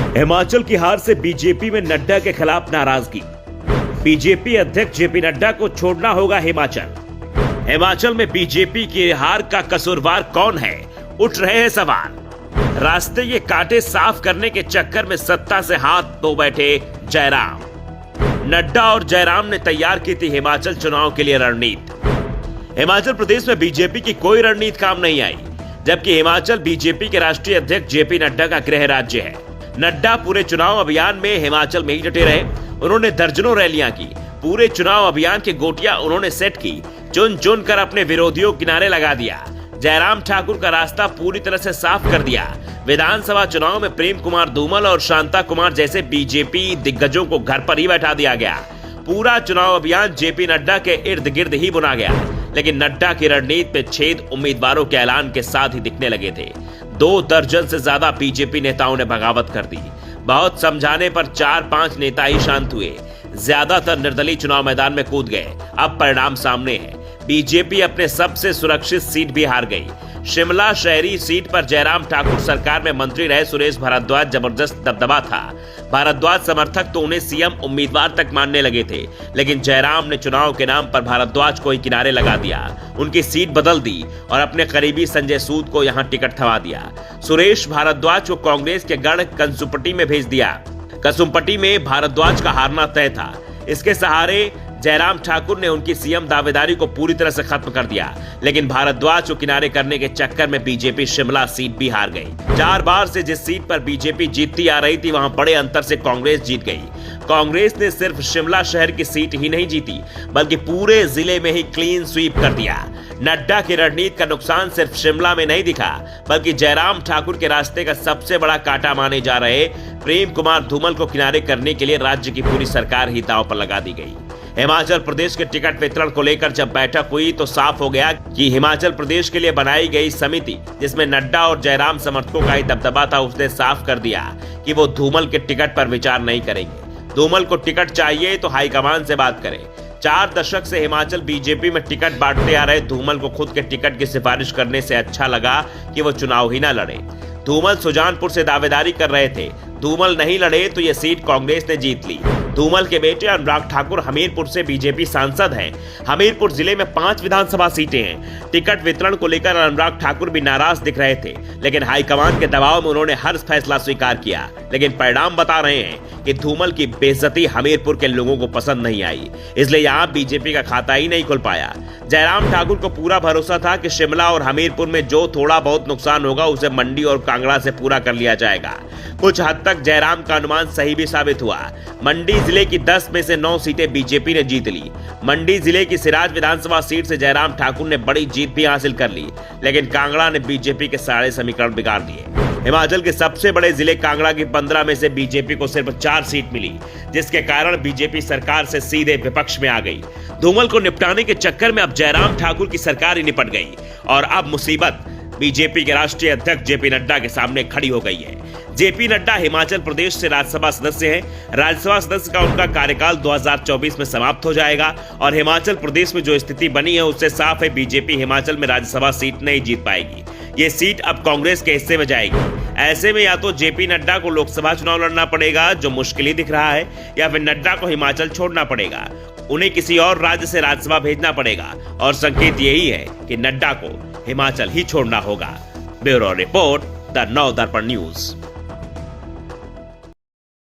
हिमाचल की हार से बीजेपी में नड्डा के खिलाफ नाराजगी। बीजेपी अध्यक्ष जेपी नड्डा को छोड़ना होगा हिमाचल। हिमाचल में बीजेपी की हार का कसूरवार कौन है, उठ रहे हैं सवाल। रास्ते के कांटे साफ करने के चक्कर में सत्ता से हाथ धो बैठे जयराम। नड्डा और जयराम ने तैयार की थी हिमाचल चुनाव के लिए रणनीति। हिमाचल प्रदेश में बीजेपी की कोई रणनीति काम नहीं आई, जबकि हिमाचल बीजेपी के राष्ट्रीय अध्यक्ष जेपी नड्डा का गृह राज्य है। नड्डा पूरे चुनाव अभियान में हिमाचल में ही डटे रहे। उन्होंने दर्जनों रैलियां की। पूरे चुनाव अभियान की गोटियां उन्होंने सेट की। चुन चुन कर अपने विरोधियों किनारे लगा दिया। जयराम ठाकुर का रास्ता पूरी तरह से साफ कर दिया। विधानसभा चुनाव में प्रेम कुमार धूमल और शांता कुमार जैसे बीजेपी दिग्गजों को घर पर ही बैठा दिया गया। पूरा चुनाव अभियान जेपी नड्डा के इर्द गिर्द ही बुना गया, लेकिन नड्डा की रणनीति पे छेद उम्मीदवारों के ऐलान के साथ ही दिखने लगे थे। 2 दर्जन से ज्यादा बीजेपी नेताओं ने बगावत कर दी। बहुत समझाने पर 4-5 नेता ही शांत हुए। ज्यादातर निर्दलीय चुनाव मैदान में कूद गए। अब परिणाम सामने है। बीजेपी अपने सबसे सुरक्षित सीट भी हार गई। शिमला शहरी सीट पर जयराम ठाकुर सरकार में मंत्री रहे सुरेश भारद्वाज जबरदस्त दबदबा था। भारद्वाज समर्थक तो उन्हें सीएम उम्मीदवार तक मानने लगे थे, लेकिन जयराम ने चुनाव के नाम पर भारद्वाज को ही किनारे लगा दिया। उनकी सीट बदल दी और अपने करीबी संजय सूद को यहां टिकट थमा दिया। सुरेश भारद्वाज को कांग्रेस के गढ़ कंसुम्पटी में भेज दिया। कसुम्पटी में भारद्वाज का हारना तय था। इसके सहारे जयराम ठाकुर ने उनकी सीएम दावेदारी को पूरी तरह से खत्म कर दिया, लेकिन भारद्वाज को किनारे करने के चक्कर में बीजेपी शिमला सीट भी हार गई। 4 बार से जिस सीट पर बीजेपी जीतती आ रही थी, वहां बड़े अंतर से कांग्रेस जीत गई। कांग्रेस ने सिर्फ शिमला शहर की सीट ही नहीं जीती, बल्कि पूरे जिले में ही क्लीन स्वीप कर दिया। नड्डा की रणनीति का नुकसान सिर्फ शिमला में नहीं दिखा, बल्कि जयराम ठाकुर के रास्ते का सबसे बड़ा कांटा माने जा रहे प्रेम कुमार धूमल को किनारे करने के लिए राज्य की पूरी सरकार ही दांव पर लगा दी गई। हिमाचल प्रदेश के टिकट वितरण को लेकर जब बैठक हुई तो साफ हो गया कि हिमाचल प्रदेश के लिए बनाई गई समिति, जिसमें नड्डा और जयराम समर्थकों का ही दबदबा था, उसने साफ कर दिया कि वो धूमल के टिकट पर विचार नहीं करेंगे। धूमल को टिकट चाहिए तो हाईकमान से बात करें। 4 दशक से हिमाचल बीजेपी में टिकट बांटते आ रहे धूमल को खुद के टिकट की सिफारिश करने से अच्छा लगा कि वो चुनाव ही न लड़े। धूमल सुजानपुर से दावेदारी कर रहे थे। धूमल नहीं लड़े तो ये सीट कांग्रेस ने जीत ली। धूमल के बेटे अनुराग ठाकुर हमीरपुर से बीजेपी सांसद हैं। हमीरपुर जिले में 5 विधानसभा सीटें हैं। टिकट वितरण को लेकर अनुराग ठाकुर भी नाराज दिख रहे थे, लेकिन हाईकमान के दबाव में उन्होंने हर फैसला स्वीकार किया। लेकिन परिणाम बता रहे हैं कि धूमल की बेइज्जती हमीरपुर के लोगों को पसंद नहीं आई, इसलिए यहाँ बीजेपी का खाता ही नहीं खुल पाया। जयराम ठाकुर को पूरा भरोसा था कि शिमला और हमीरपुर में जो थोड़ा बहुत नुकसान होगा उसे मंडी और कांगड़ा से पूरा कर लिया जाएगा। कुछ हद तक जयराम का अनुमान सही भी साबित हुआ। मंडी जिले की 10 में से 9 सीटें बीजेपी ने जीत ली। मंडी जिले की सिराज विधानसभा सीट से जयराम ठाकुर ने बड़ी जीत भी हासिल कर ली, लेकिन कांगड़ा ने बीजेपी के सारे समीकरण बिगाड़ दिए। हिमाचल के सबसे बड़े जिले कांगड़ा की 15 में से बीजेपी को सिर्फ 4 सीट मिली, जिसके कारण बीजेपी सरकार से सीधे विपक्ष में आ गई। धूमल को निपटाने के चक्कर में अब जयराम ठाकुर की सरकार ही निपट गई और अब मुसीबत बीजेपी के राष्ट्रीय अध्यक्ष जेपी नड्डा के सामने खड़ी हो गई है। जेपी नड्डा हिमाचल प्रदेश से राज्यसभा सदस्य हैं। राज्यसभा सदस्य का उनका कार्यकाल 2024 में समाप्त हो जाएगा और हिमाचल प्रदेश में जो स्थिति बनी है उससे साफ है बीजेपी हिमाचल में राज्यसभा सीट नहीं जीत पाएगी। ये सीट अब कांग्रेस के हिस्से में जाएगी। ऐसे में या तो जेपी नड्डा को लोकसभा चुनाव लड़ना पड़ेगा, जो मुश्किल ही दिख रहा है, या फिर नड्डा को हिमाचल छोड़ना पड़ेगा। उन्हें किसी और राज्य से राज्यसभा भेजना पड़ेगा और संकेत यही है कि नड्डा को हिमाचल ही छोड़ना होगा। ब्यूरो रिपोर्ट, द नव दर्पण न्यूज।